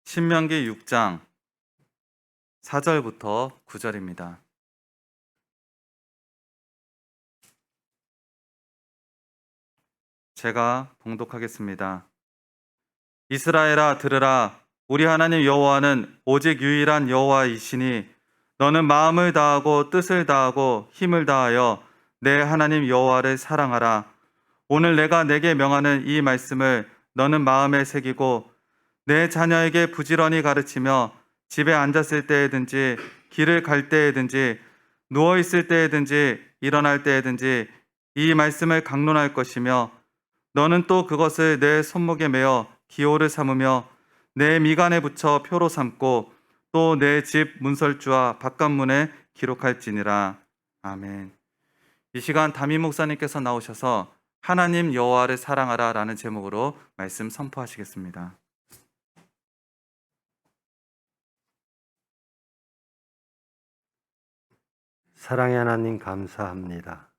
신명기 6장 4절부터 9절입니다. 제가 봉독하겠습니다. 이스라엘아 들으라. 우리 하나님 여호와는 오직 유일한 여호와이시니 너는 마음을 다하고 뜻을 다하고 힘을 다하여 내 하나님 여호와를 사랑하라. 오늘 내가 내게 명하는 이 말씀을 너는 마음에 새기고 내 자녀에게 부지런히 가르치며 집에 앉았을 때에든지 길을 갈 때에든지 누워 있을 때에든지 일어날 때에든지 이 말씀을 강론할 것이며 너는 또 그것을 내 손목에 메어 기호를 삼으며 내 미간에 붙여 표로 삼고 또 내 집 문설주와 바깥문에 기록할지니라. 아멘. 이 시간 담임 목사님께서 나오셔서 하나님 여호와를 사랑하라 라는 제목으로 말씀 선포하시겠습니다. 사랑의 하나님 감사합니다.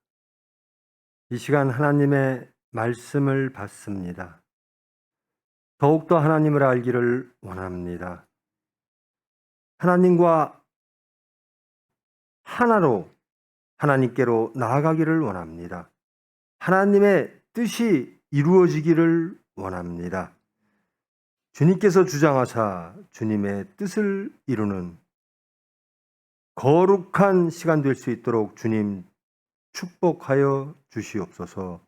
이 시간 하나님의 말씀을 받습니다. 더욱더 하나님을 알기를 원합니다. 하나님과 하나로 하나님께로 나아가기를 원합니다. 하나님의 뜻이 이루어지기를 원합니다. 주님께서 주장하사 주님의 뜻을 이루는 거룩한 시간 될 수 있도록 주님 축복하여 주시옵소서.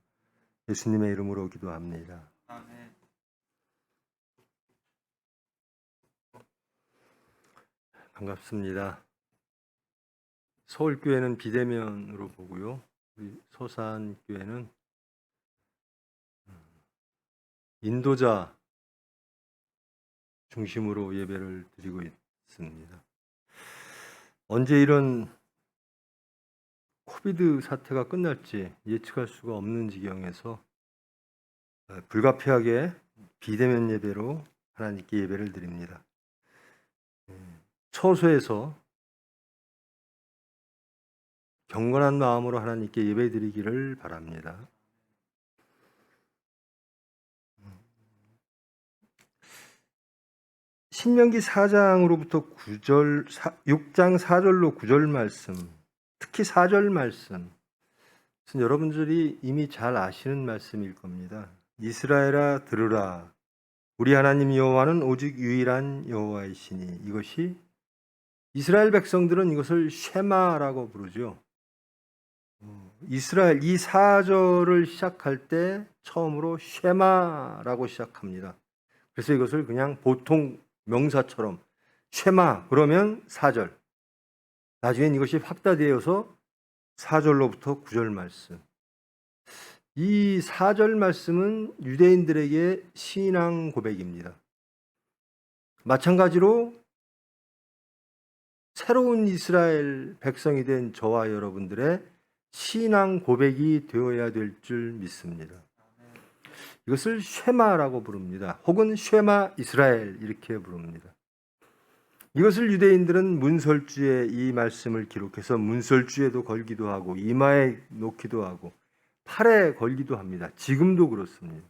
예수님의 이름으로 기도합니다. 아멘. 반갑습니다. 서울교회는 비대면으로 보고요. 우리 소산교회는 인도자 중심으로 예배를 드리고 있습니다. 언제 이런 코비드 사태가 끝날지 예측할 수가 없는 지경에서 불가피하게 비대면 예배로 하나님께 예배를 드립니다. 처소에서 경건한 마음으로 하나님께 예배 드리기를 바랍니다. 신명기 4장으로부터 6장 4절로 9절 말씀, 특히 4절 말씀, 여러분들이 이미 잘 아시는 말씀일 겁니다. 이스라엘아 들으라. 우리 하나님 여호와는 오직 유일한 여호와이시니. 이것이 이스라엘 백성들은 이것을 쉐마라고 부르죠. 이스라엘 이 4절을 시작할 때 처음으로 쉐마라고 시작합니다. 그래서 이것을 그냥 보통 명사처럼 쉐마 그러면 4절, 나중엔 이것이 확대되어서 4절로부터 9절 말씀. 이 4절 말씀은 유대인들에게 신앙 고백입니다. 마찬가지로 새로운 이스라엘 백성이 된 저와 여러분들의 신앙 고백이 되어야 될 줄 믿습니다. 이것을 쉐마라고 부릅니다. 혹은 쉐마 이스라엘 이렇게 부릅니다. 이것을 유대인들은 문설주에 이 말씀을 기록해서 문설주에도 걸기도 하고 이마에 놓기도 하고 팔에 걸기도 합니다. 지금도 그렇습니다.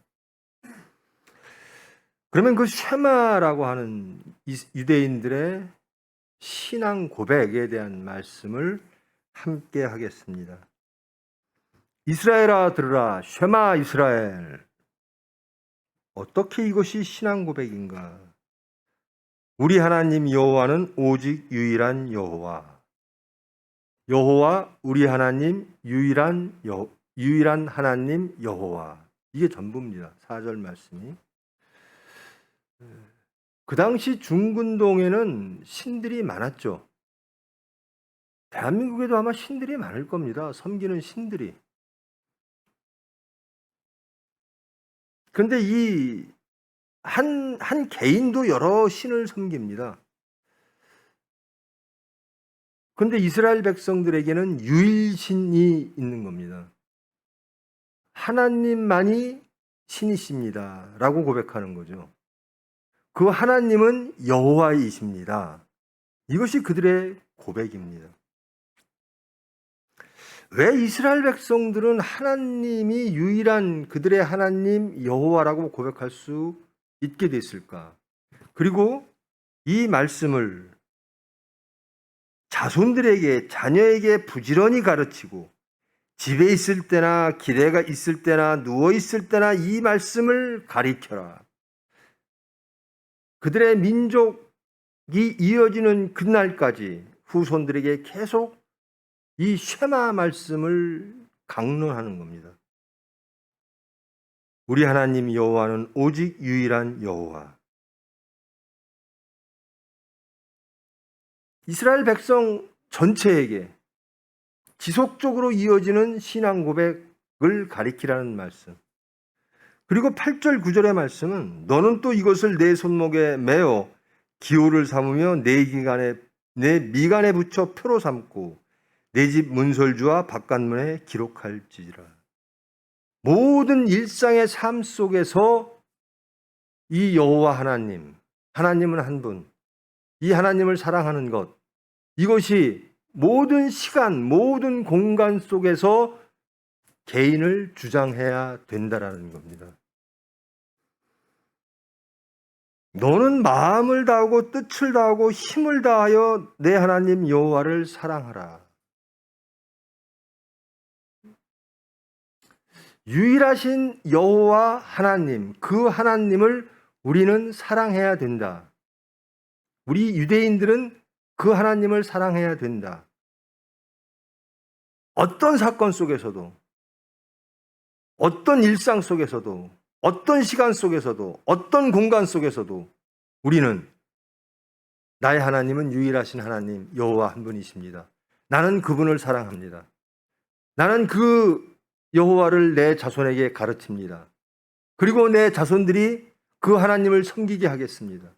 그러면 그 쉐마라고 하는 유대인들의 신앙 고백에 대한 말씀을 함께 하겠습니다. 이스라엘아 들으라. 쉐마 이스라엘. 어떻게 이것이 신앙 고백인가? 우리 하나님 여호와는 오직 유일한 여호와. 여호와 우리 하나님 유일한 하나님 여호와. 이게 전부입니다. 4절 말씀이. 그 당시 중근동에는 신들이 많았죠. 대한민국에도 아마 신들이 많을 겁니다. 섬기는 신들이. 그런데 이 한 개인도 여러 신을 섬깁니다. 그런데 이스라엘 백성들에게는 유일신이 있는 겁니다. 하나님만이 신이십니다. 라고 고백하는 거죠. 그 하나님은 여호와이십니다. 이것이 그들의 고백입니다. 왜 이스라엘 백성들은 하나님이 유일한 그들의 하나님 여호와라고 고백할 수 있게 됐을까? 그리고 이 말씀을 자손들에게, 자녀에게 부지런히 가르치고 집에 있을 때나 길에 있을 때나 누워 있을 때나 이 말씀을 가리켜라. 그들의 민족이 이어지는 그날까지 후손들에게 계속 이 쉐마 말씀을 강론하는 겁니다. 우리 하나님 여호와는 오직 유일한 여호와. 이스라엘 백성 전체에게 지속적으로 이어지는 신앙 고백을 가리키라는 말씀. 그리고 8절 9절의 말씀은 너는 또 이것을 내 손목에 매어 기호를 삼으며 내 미간에 붙여 표로 삼고 내 집 문설주와 바깥문에 기록할지라. 모든 일상의 삶 속에서 이 여호와 하나님은 한 분, 이 하나님을 사랑하는 것, 이것이 모든 시간, 모든 공간 속에서 개인을 주장해야 된다라는 겁니다. 너는 마음을 다하고 뜻을 다하고 힘을 다하여 내 하나님 여호와를 사랑하라. 유일하신 여호와 하나님, 그 하나님을 우리는 사랑해야 된다. 우리 유대인들은 그 하나님을 사랑해야 된다. 어떤 사건 속에서도, 어떤 일상 속에서도, 어떤 시간 속에서도, 어떤 공간 속에서도 우리는 나의 하나님은 유일하신 하나님 여호와 한 분이십니다. 나는 그분을 사랑합니다. 나는 그 여호와를 내 자손에게 가르칩니다. 그리고 내 자손들이 그 하나님을 섬기게 하겠습니다.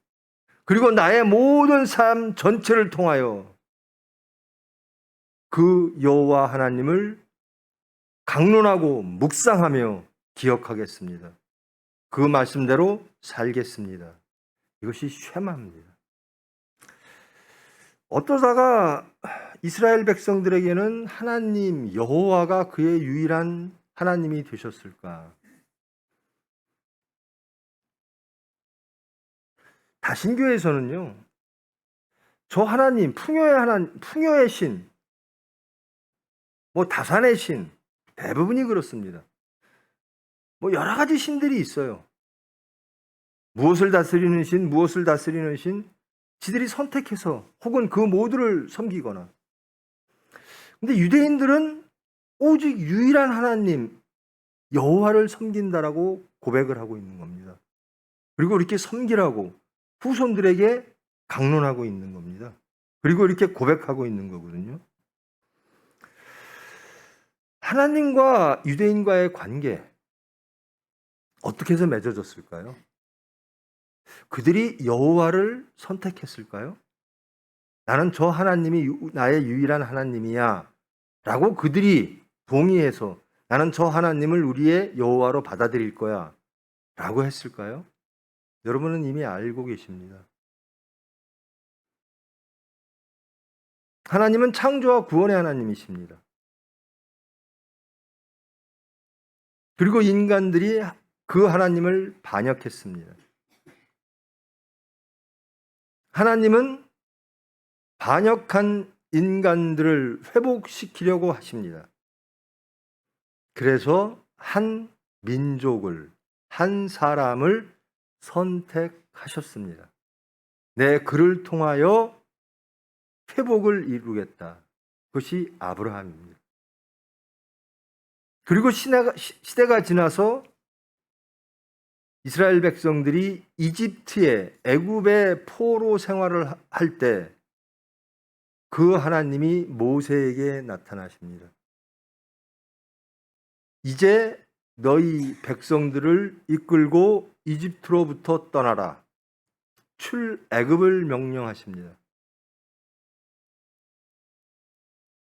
그리고 나의 모든 삶 전체를 통하여 그 여호와 하나님을 강론하고 묵상하며 기억하겠습니다. 그 말씀대로 살겠습니다. 이것이 쉐마입니다. 어떠다가 이스라엘 백성들에게는 하나님 여호와가 그의 유일한 하나님이 되셨을까? 다신교에서는요, 저 하나님, 풍요의 신, 다산의 신, 대부분이 그렇습니다. 여러 가지 신들이 있어요. 무엇을 다스리는 신, 지들이 선택해서 혹은 그 모두를 섬기거나. 근데 유대인들은 오직 유일한 하나님, 여호와를 섬긴다라고 고백을 하고 있는 겁니다. 그리고 이렇게 섬기라고 후손들에게 강론하고 있는 겁니다. 그리고 이렇게 고백하고 있는 거거든요. 하나님과 유대인과의 관계, 어떻게 해서 맺어졌을까요? 그들이 여호와를 선택했을까요? 나는 저 하나님이 나의 유일한 하나님이야 라고 그들이 동의해서 나는 저 하나님을 우리의 여호와로 받아들일 거야 라고 했을까요? 여러분은 이미 알고 계십니다. 하나님은 창조와 구원의 하나님이십니다. 그리고 인간들이 그 하나님을 반역했습니다. 하나님은 반역한 인간들을 회복시키려고 하십니다. 그래서 한 민족을, 한 사람을 선택하셨습니다. 그를 통하여 회복을 이루겠다. 그것이 아브라함입니다. 그리고 시대가 지나서 이스라엘 백성들이 애굽의 포로 생활을 할 때 그 하나님이 모세에게 나타나십니다. 이제 너희 백성들을 이끌고 이집트로부터 떠나라. 출애굽을 명령하십니다.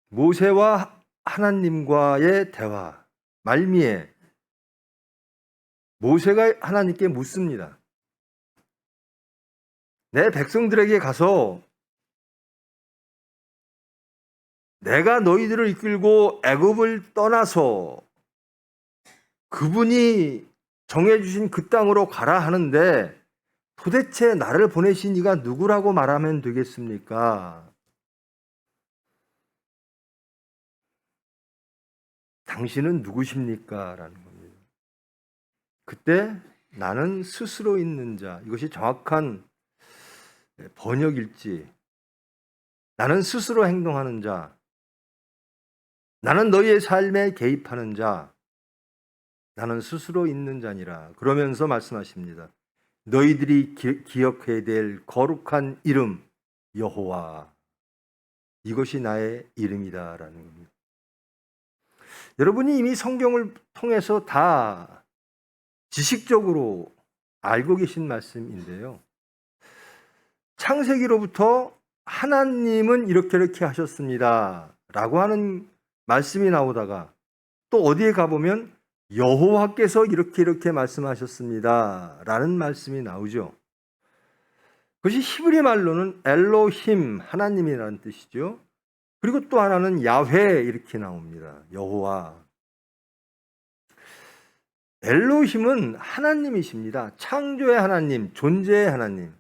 모세와 하나님과의 대화 말미에 모세가 하나님께 묻습니다. 내 백성들에게 가서 내가 너희들을 이끌고 애굽을 떠나서 그분이 정해주신 그 땅으로 가라 하는데 도대체 나를 보내신 이가 누구라고 말하면 되겠습니까? 당신은 누구십니까? 라는 겁니다. 그때 나는 스스로 있는 자, 이것이 정확한 번역일지, 나는 스스로 행동하는 자, 나는 너희의 삶에 개입하는 자, 나는 스스로 있는 자니라. 그러면서 말씀하십니다. 너희들이 기억해야 될 거룩한 이름 여호와, 이것이 나의 이름이다 라는 겁니다. 여러분이 이미 성경을 통해서 다 지식적으로 알고 계신 말씀인데요. 창세기로부터 하나님은 이렇게 하셨습니다 라고 하는 말씀이 나오다가 또 어디에 가보면 여호와께서 이렇게 말씀하셨습니다 라는 말씀이 나오죠. 그것이 히브리 말로는 엘로힘, 하나님이라는 뜻이죠. 그리고 또 하나는 야훼 이렇게 나옵니다. 여호와. 엘로힘은 하나님이십니다. 창조의 하나님, 존재의 하나님.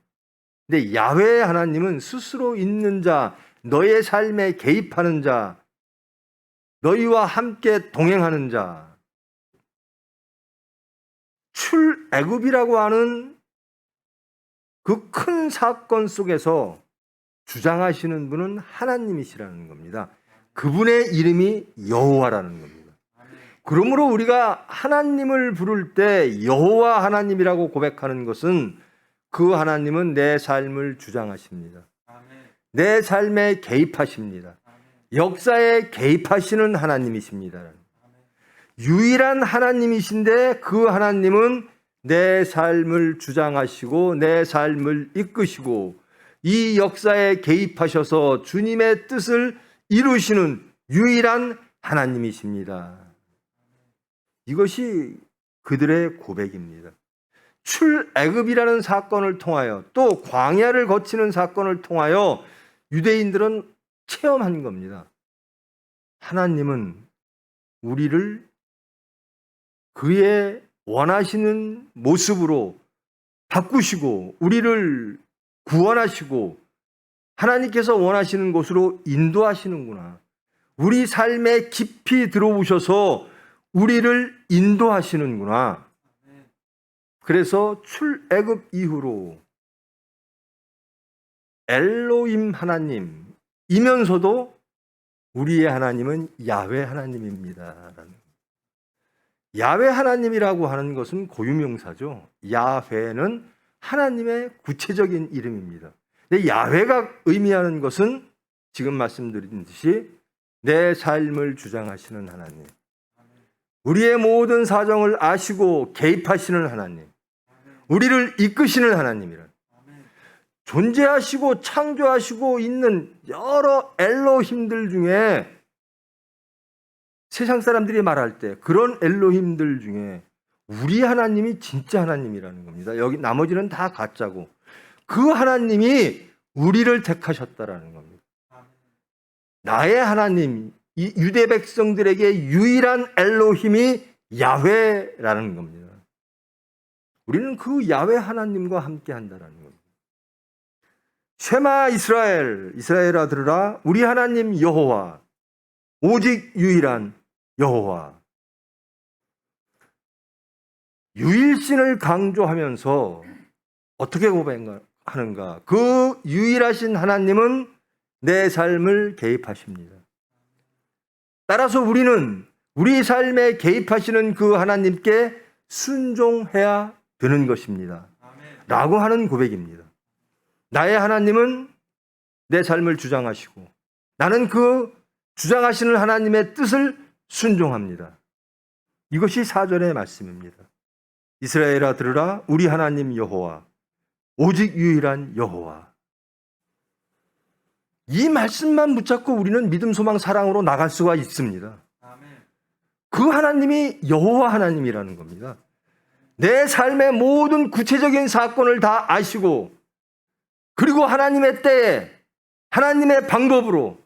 근데 야훼 하나님은 스스로 있는 자, 너의 삶에 개입하는 자, 너희와 함께 동행하는 자. 출애굽이라고 하는 그 큰 사건 속에서 주장하시는 분은 하나님이시라는 겁니다. 그분의 이름이 여호와라는 겁니다. 그러므로 우리가 하나님을 부를 때 여호와 하나님이라고 고백하는 것은 그 하나님은 내 삶을 주장하십니다. 내 삶에 개입하십니다. 역사에 개입하시는 하나님이십니다. 유일한 하나님이신데 그 하나님은 내 삶을 주장하시고 내 삶을 이끄시고 이 역사에 개입하셔서 주님의 뜻을 이루시는 유일한 하나님이십니다. 이것이 그들의 고백입니다. 출애굽이라는 사건을 통하여 또 광야를 거치는 사건을 통하여 유대인들은 체험한 겁니다. 하나님은 우리를 그의 원하시는 모습으로 바꾸시고 우리를 구원하시고 하나님께서 원하시는 곳으로 인도하시는구나. 우리 삶에 깊이 들어오셔서 우리를 인도하시는구나. 그래서 출애굽 이후로 엘로힘 하나님이면서도 우리의 하나님은 야훼 하나님입니다. 야훼 하나님이라고 하는 것은 고유명사죠. 야훼는 하나님의 구체적인 이름입니다. 근데 야훼가 의미하는 것은 지금 말씀드린 듯이 내 삶을 주장하시는 하나님, 우리의 모든 사정을 아시고 개입하시는 하나님, 우리를 이끄시는 하나님이라. 존재하시고 창조하시고 있는 여러 엘로힘들 중에 세상 사람들이 말할 때 그런 엘로힘들 중에 우리 하나님이 진짜 하나님이라는 겁니다. 여기 나머지는 다 가짜고 그 하나님이 우리를 택하셨다라는 겁니다. 나의 하나님, 이 유대 백성들에게 유일한 엘로힘이 야훼라는 겁니다. 우리는 그 야훼 하나님과 함께 한다라는 겁니다. 쉐마 이스라엘, 이스라엘아 들으라, 우리 하나님 여호와, 오직 유일한 여호와. 유일신을 강조하면서 어떻게 고백하는가? 그 유일하신 하나님은 내 삶을 개입하십니다. 따라서 우리는 우리 삶에 개입하시는 그 하나님께 순종해야 되는 것입니다. 라고 하는 고백입니다. 나의 하나님은 내 삶을 주장하시고 나는 그 주장하시는 하나님의 뜻을 순종합니다. 이것이 4절의 말씀입니다. 이스라엘아 들으라, 우리 하나님 여호와, 오직 유일한 여호와. 이 말씀만 붙잡고 우리는 믿음, 소망, 사랑으로 나갈 수가 있습니다. 그 하나님이 여호와 하나님이라는 겁니다. 내 삶의 모든 구체적인 사건을 다 아시고 그리고 하나님의 때에 하나님의 방법으로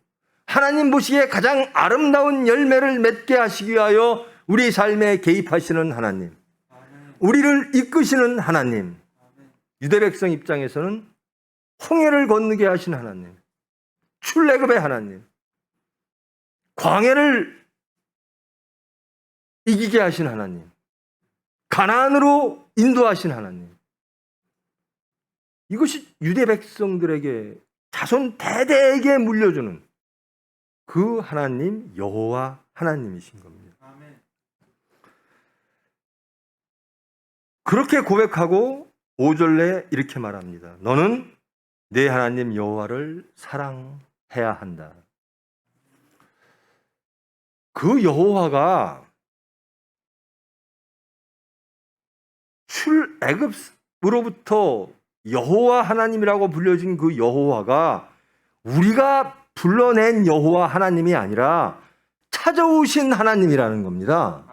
하나님 보시기에 가장 아름다운 열매를 맺게 하시기 위하여 우리 삶에 개입하시는 하나님, 우리를 이끄시는 하나님, 유대 백성 입장에서는 홍해를 건너게 하신 하나님, 출애굽의 하나님, 광야를 이기게 하신 하나님, 가나안으로 인도하신 하나님. 이것이 유대 백성들에게 자손 대대에게 물려주는 그 하나님 여호와 하나님이신 겁니다. 그렇게 고백하고 5절에 이렇게 말합니다. 너는 내 하나님 여호와를 사랑해야 한다. 그 여호와가 출애굽으로부터 여호와 하나님이라고 불려진 그 여호와가 우리가 불러낸 여호와 하나님이 아니라 찾아오신 하나님이라는 겁니다.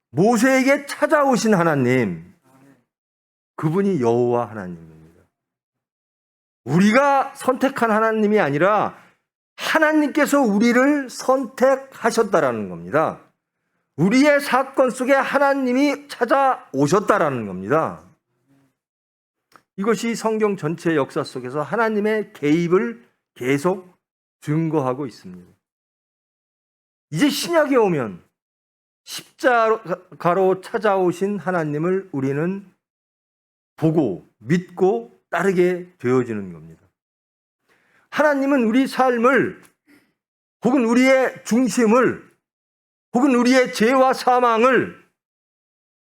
모세에게 찾아오신 하나님, 그분이 여호와 하나님입니다. 우리가 선택한 하나님이 아니라 하나님께서 우리를 선택하셨다라는 겁니다. 우리의 사건 속에 하나님이 찾아오셨다라는 겁니다. 이것이 성경 전체 역사 속에서 하나님의 개입을 계속 증거하고 있습니다. 이제 신약에 오면 십자가로 찾아오신 하나님을 우리는 보고 믿고 따르게 되어지는 겁니다. 하나님은 우리 삶을 혹은 우리의 중심을 혹은 우리의 죄와 사망을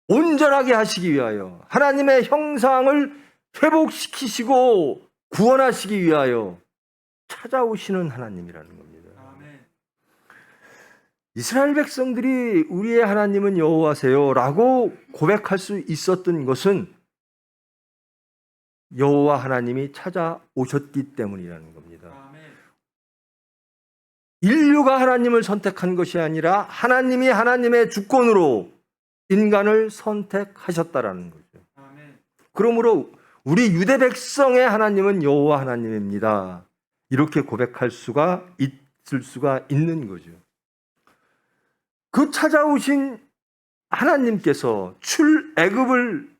온전하게 하시기 위하여 하나님의 형상을 회복시키시고 구원하시기 위하여 찾아오시는 하나님이라는 겁니다. 이스라엘 백성들이 우리의 하나님은 여호와세요라고 고백할 수 있었던 것은 여호와 하나님이 찾아오셨기 때문이라는 겁니다. 인류가 하나님을 선택한 것이 아니라 하나님이 하나님의 주권으로 인간을 선택하셨다라는 거죠. 그러므로 우리 유대 백성의 하나님은 여호와 하나님입니다. 이렇게 고백할 수가 있을 수가 있는 거죠. 그 찾아오신 하나님께서 출애굽을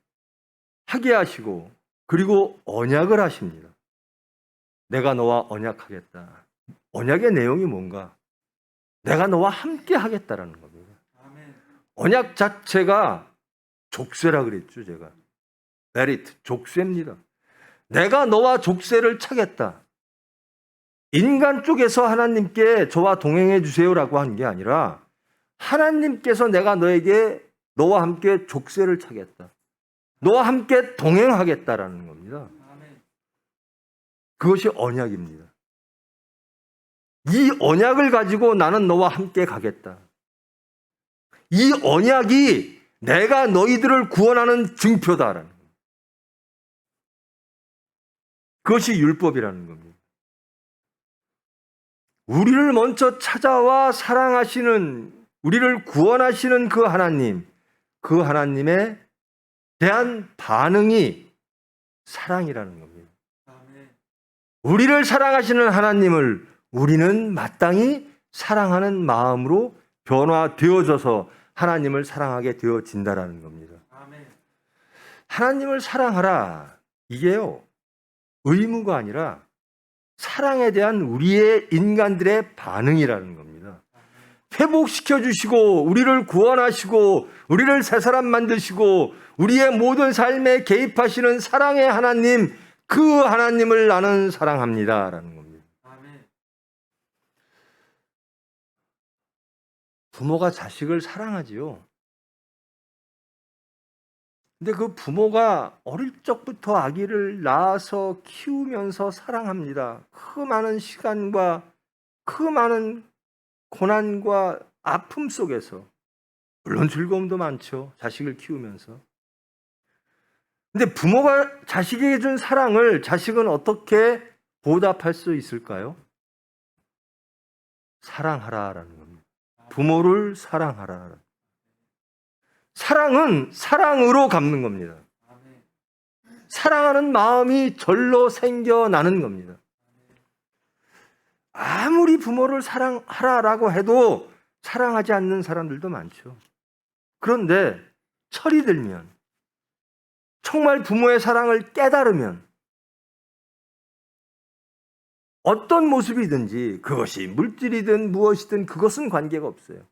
하게 하시고 그리고 언약을 하십니다. 내가 너와 언약하겠다. 언약의 내용이 뭔가? 내가 너와 함께 하겠다라는 겁니다. 언약 자체가 족쇄라 그랬죠, 제가. 메리트, 족쇄입니다. 내가 너와 족쇄를 차겠다. 인간 쪽에서 하나님께 저와 동행해 주세요라고 하는 게 아니라 하나님께서 내가 너와 함께 족쇄를 차겠다. 너와 함께 동행하겠다라는 겁니다. 그것이 언약입니다. 이 언약을 가지고 나는 너와 함께 가겠다. 이 언약이 내가 너희들을 구원하는 증표다라는 겁니다. 그것이 율법이라는 겁니다. 우리를 먼저 찾아와 사랑하시는, 우리를 구원하시는 그 하나님, 그 하나님에 대한 반응이 사랑이라는 겁니다. 우리를 사랑하시는 하나님을 우리는 마땅히 사랑하는 마음으로 변화되어져서 하나님을 사랑하게 되어진다라는 겁니다. 하나님을 사랑하라. 이게요, 의무가 아니라 사랑에 대한 우리의 인간들의 반응이라는 겁니다. 회복시켜 주시고 우리를 구원하시고 우리를 새 사람 만드시고 우리의 모든 삶에 개입하시는 사랑의 하나님, 그 하나님을 나는 사랑합니다라는 겁니다. 부모가 자식을 사랑하지요. 근데 그 부모가 어릴 적부터 아기를 낳아서 키우면서 사랑합니다. 그 많은 시간과 그 많은 고난과 아픔 속에서, 물론 즐거움도 많죠. 자식을 키우면서. 근데 부모가 자식에게 준 사랑을 자식은 어떻게 보답할 수 있을까요? 사랑하라라는 겁니다. 부모를 사랑하라. 사랑은 사랑으로 갚는 겁니다. 사랑하는 마음이 절로 생겨나는 겁니다. 아무리 부모를 사랑하라라고 해도 사랑하지 않는 사람들도 많죠. 그런데 철이 들면 정말 부모의 사랑을 깨달으면 어떤 모습이든지 그것이 물질이든 무엇이든 그것은 관계가 없어요.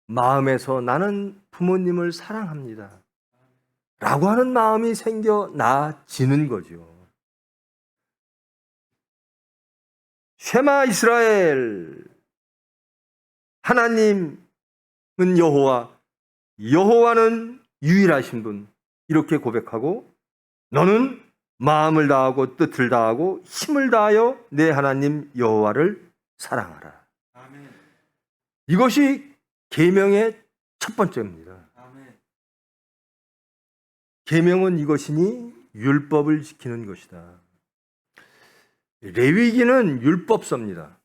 마음에서 나는 부모님을 사랑합니다 라고 하는 마음이 생겨나지는 거죠. 쉐마 이스라엘, 하나님은 여호와, 여호와는 유일하신 분, 이렇게 고백하고 너는 마음을 다하고 뜻을 다하고 힘을 다하여 내 하나님 여호와를 사랑하라. 아멘. 이것이 계명의 첫 번째입니다. 아멘. 계명은 이것이니 율법을 지키는 것이다. 레위기는 율법서입니다.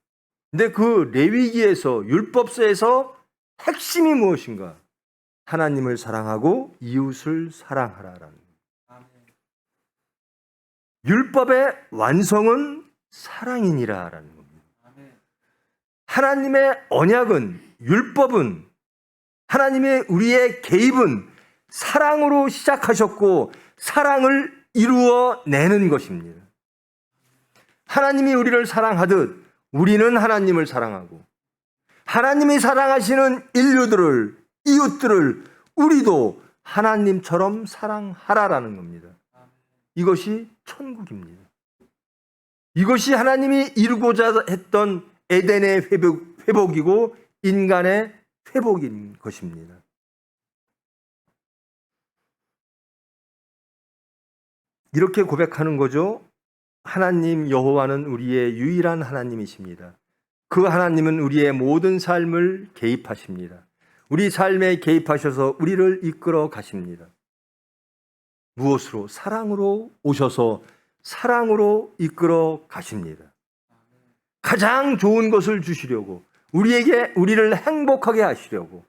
근데 그 레위기에서 율법서에서 핵심이 무엇인가? 하나님을 사랑하고 이웃을 사랑하라라는 거예요. 율법의 완성은 사랑이니라라는 겁니다. 하나님의 언약은, 율법은, 하나님의 우리의 개입은 사랑으로 시작하셨고 사랑을 이루어내는 것입니다. 하나님이 우리를 사랑하듯 우리는 하나님을 사랑하고 하나님이 사랑하시는 인류들을, 이웃들을 우리도 하나님처럼 사랑하라라는 겁니다. 이것이 천국입니다. 이것이 하나님이 이루고자 했던 에덴의 회복이고 인간의 회복인 것입니다. 이렇게 고백하는 거죠. 하나님 여호와는 우리의 유일한 하나님이십니다. 그 하나님은 우리의 모든 삶을 개입하십니다. 우리 삶에 개입하셔서 우리를 이끌어 가십니다. 무엇으로? 사랑으로 오셔서 사랑으로 이끌어 가십니다. 가장 좋은 것을 주시려고, 우리를 행복하게 하시려고,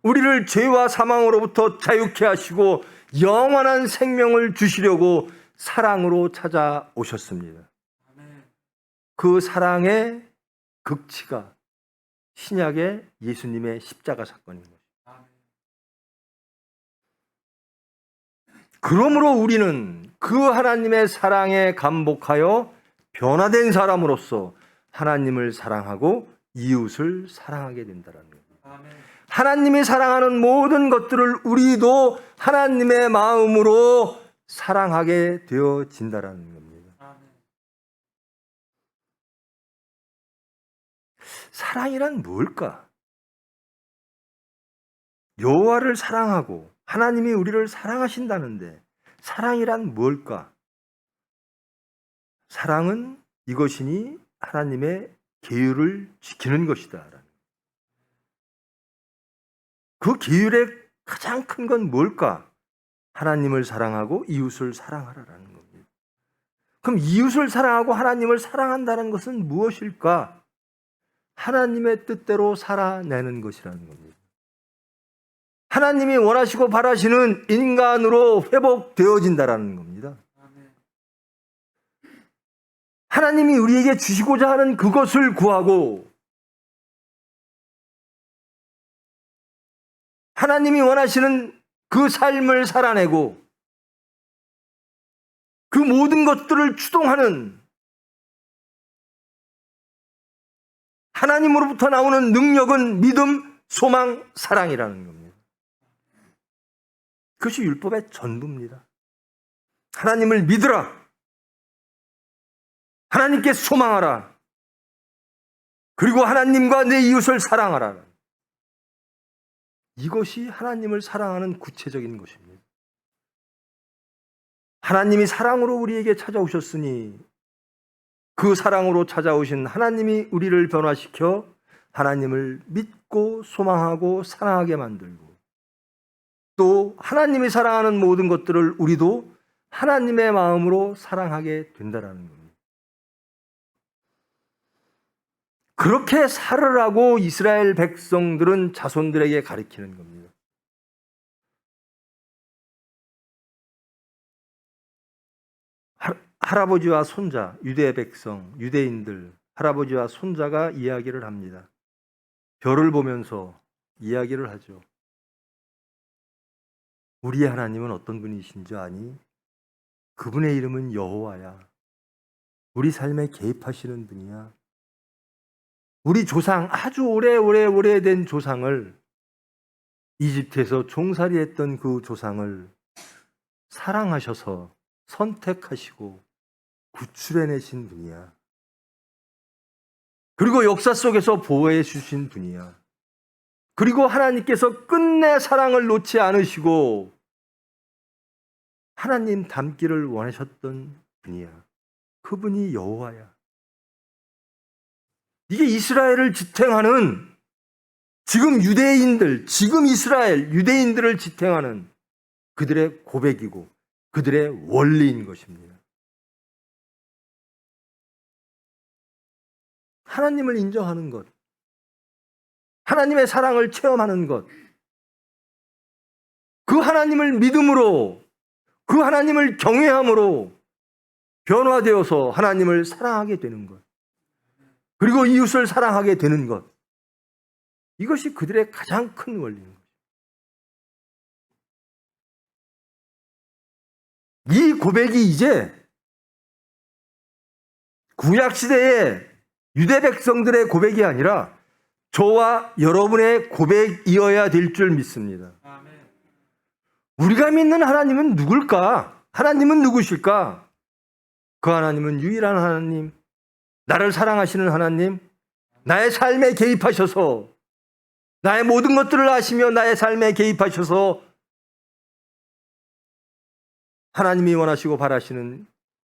우리를 죄와 사망으로부터 자유케 하시고 영원한 생명을 주시려고 사랑으로 찾아오셨습니다. 그 사랑의 극치가 신약의 예수님의 십자가 사건인 것입니다. 그러므로 우리는 그 하나님의 사랑에 감복하여 변화된 사람으로서 하나님을 사랑하고 이웃을 사랑하게 된다는 겁니다. 하나님이 사랑하는 모든 것들을 우리도 하나님의 마음으로 사랑하게 되어진다는 겁니다. 사랑이란 뭘까? 여호와를 사랑하고 하나님이 우리를 사랑하신다는데 사랑이란 뭘까? 사랑은 이것이니 하나님의 계율을 지키는 것이다. 그 계율의 가장 큰 건 뭘까? 하나님을 사랑하고 이웃을 사랑하라는 겁니다. 그럼 이웃을 사랑하고 하나님을 사랑한다는 것은 무엇일까? 하나님의 뜻대로 살아내는 것이라는 겁니다. 하나님이 원하시고 바라시는 인간으로 회복되어진다라는 겁니다. 하나님이 우리에게 주시고자 하는 그것을 구하고 하나님이 원하시는 그 삶을 살아내고 그 모든 것들을 추동하는 하나님으로부터 나오는 능력은 믿음, 소망, 사랑이라는 겁니다. 그것이 율법의 전부입니다. 하나님을 믿으라. 하나님께 소망하라. 그리고 하나님과 내 이웃을 사랑하라. 이것이 하나님을 사랑하는 구체적인 것입니다. 하나님이 사랑으로 우리에게 찾아오셨으니 그 사랑으로 찾아오신 하나님이 우리를 변화시켜 하나님을 믿고 소망하고 사랑하게 만들고 또 하나님이 사랑하는 모든 것들을 우리도 하나님의 마음으로 사랑하게 된다는 겁니다. 그렇게 살으라고 이스라엘 백성들은 자손들에게 가르치는 겁니다. 할아버지와 손자, 유대 백성, 유대인들, 할아버지와 손자가 이야기를 합니다. 별을 보면서 이야기를 하죠. 우리의 하나님은 어떤 분이신지 아니? 그분의 이름은 여호와야. 우리 삶에 개입하시는 분이야. 우리 조상, 아주 오래된 조상을, 이집트에서 종살이했던 그 조상을 사랑하셔서 선택하시고 구출해내신 분이야. 그리고 역사 속에서 보호해 주신 분이야. 그리고 하나님께서 끝내 사랑을 놓지 않으시고 하나님 닮기를 원하셨던 분이야. 그분이 여호와야. 이게 이스라엘을 지탱하는, 지금 유대인들, 지금 이스라엘 유대인들을 지탱하는 그들의 고백이고 그들의 원리인 것입니다. 하나님을 인정하는 것, 하나님의 사랑을 체험하는 것, 그 하나님을 믿음으로, 그 하나님을 경외함으로 변화되어서 하나님을 사랑하게 되는 것, 그리고 이웃을 사랑하게 되는 것, 이것이 그들의 가장 큰 원리인 것입니다. 이 고백이 이제 구약시대의 유대 백성들의 고백이 아니라 저와 여러분의 고백이어야 될 줄 믿습니다. 우리가 믿는 하나님은 누굴까? 하나님은 누구실까? 그 하나님은 유일한 하나님, 나를 사랑하시는 하나님, 나의 삶에 개입하셔서 나의 모든 것들을 아시며 나의 삶에 개입하셔서 하나님이 원하시고 바라시는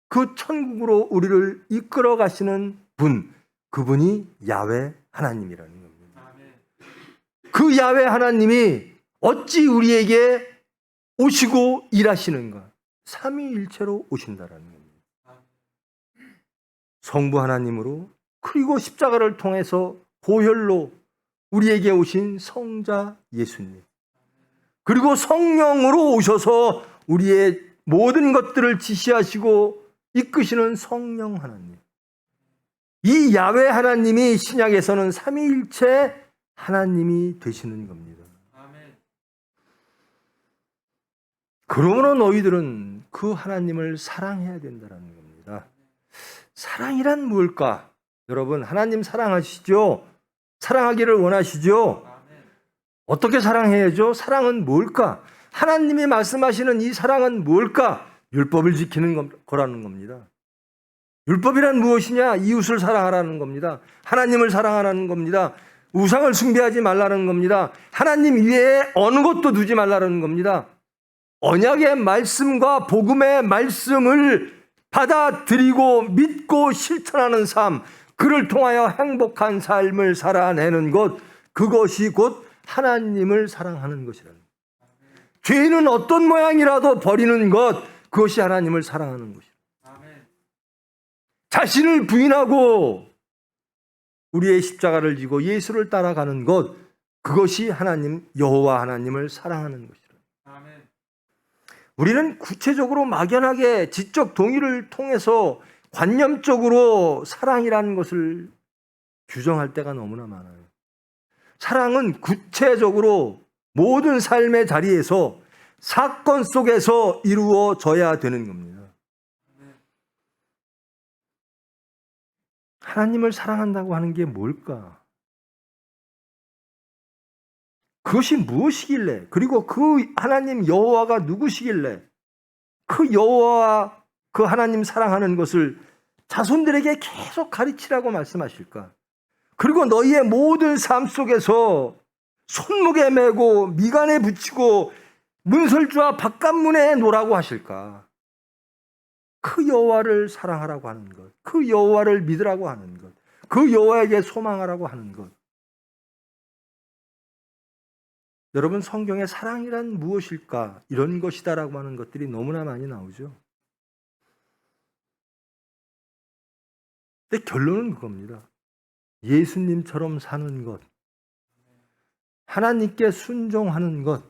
그 천국으로 우리를 이끌어 가시는 분, 그분이 야훼 하나님이라는 겁니다. 그 야훼 하나님이 어찌 우리에게 오시고 일하시는가? 삼위일체로 오신다라는 겁니다. 성부 하나님으로, 그리고 십자가를 통해서 보혈로 우리에게 오신 성자 예수님, 그리고 성령으로 오셔서 우리의 모든 것들을 지시하시고 이끄시는 성령 하나님. 이 야훼 하나님이 신약에서는 삼위일체 하나님이 되시는 겁니다. 그러므로 너희들은 그 하나님을 사랑해야 된다는 겁니다. 사랑이란 뭘까? 여러분, 하나님 사랑하시죠? 사랑하기를 원하시죠? 어떻게 사랑해야죠? 사랑은 뭘까? 하나님이 말씀하시는 이 사랑은 뭘까? 율법을 지키는 거라는 겁니다. 율법이란 무엇이냐? 이웃을 사랑하라는 겁니다. 하나님을 사랑하라는 겁니다. 우상을 숭배하지 말라는 겁니다. 하나님 위에 어느 것도 두지 말라는 겁니다. 언약의 말씀과 복음의 말씀을 받아들이고 믿고 실천하는 삶, 그를 통하여 행복한 삶을 살아내는 것, 그것이 곧 하나님을 사랑하는 것이라는 것. 죄는 어떤 모양이라도 버리는 것, 그것이 하나님을 사랑하는 것이다. 자신을 부인하고 우리의 십자가를 지고 예수를 따라가는 것, 그것이 하나님, 여호와 하나님을 사랑하는 것이다. 우리는 구체적으로 막연하게 지적 동의를 통해서 관념적으로 사랑이라는 것을 규정할 때가 너무나 많아요. 사랑은 구체적으로 모든 삶의 자리에서 사건 속에서 이루어져야 되는 겁니다. 하나님을 사랑한다고 하는 게 뭘까? 그것이 무엇이길래, 그리고 그 하나님 여호와가 누구시길래 그 여호와 그 하나님 사랑하는 것을 자손들에게 계속 가르치라고 말씀하실까? 그리고 너희의 모든 삶 속에서 손목에 메고 미간에 붙이고 문설주와 바깥문에 놓으라고 하실까? 그 여호와를 사랑하라고 하는 것, 그 여호와를 믿으라고 하는 것, 그 여호와에게 소망하라고 하는 것. 여러분, 성경에 사랑이란 무엇일까? 이런 것이다라고 하는 것들이 너무나 많이 나오죠. 근데 결론은 그겁니다. 예수님처럼 사는 것, 하나님께 순종하는 것,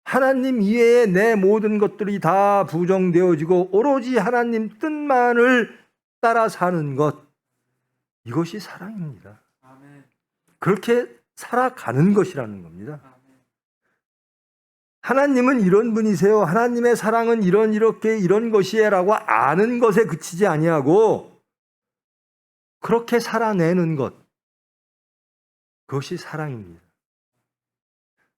하나님 이외에 내 모든 것들이 다 부정되어지고 오로지 하나님 뜻만을 따라 사는 것, 이것이 사랑입니다. 그렇게 살아가는 것이라는 겁니다. 하나님은 이런 분이세요. 하나님의 사랑은 이런 것이에라고 아는 것에 그치지 아니하고 그렇게 살아내는 것. 그것이 사랑입니다.